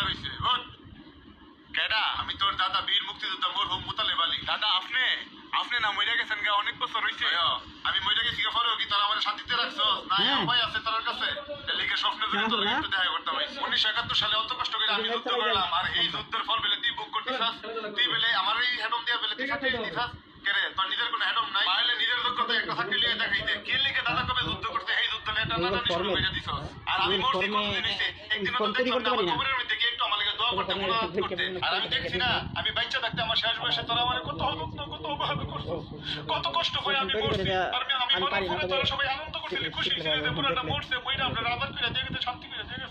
বিচার হইছে ওঠ কেডা আমি তোর দাদা বীর মুক্তিযোদ্ধা মরহুম মুতালেব আলী দাদা আপনি আপনি না মইরা গেছেন গা অনেক বছর হইছে আমি মইরা গেছি গা পরেও কি তোরা আমার শান্তিতে রাখছস না উপায় আছে তোর কাছে এলিকে স্বপ্নের ভিতরে তোর একটু দেখা করতে পাইছি 1971 সালে অত কষ্ট করে আমি যুদ্ধ করলাম আর এই যুদ্ধের ফল বেলে তুই বুক করতেছাস তুই বেলে আমার এই হেডম দিয়া বেলে তুই সাথে দিছাস কেরে তোর নিজের কোনো হেডম নাই পাইলে নিজের যোগ্যতা একটা সাথে লিয়ে দেখাইতে কি লিখে দাদা কবে যুদ্ধ করতে এই যুদ্ধ নেটা নাটা শুরু করে দিছস আর আমি মরছি কোনদিন হইছে একদিন তো দেখলাম আমার কবরের মধ্যে গিয়ে একটু আমার লাগি দোয়া করতে মুনাজাত করতে আর আমি দেখছি না আমি বাচ্চা থাকতে আমার শেষ বয়সে তোরা আমার কত যত্ন কত অবহেলা করছস কত কষ্ট করে আমি মরছি আর আমি মরার পরে তোরা সবাই আনন্দ করছিলি খুশি ছিলি যে পুরাটা মরছে কইরা আমরা আবার করে দেখতে শান্তি করে দেখে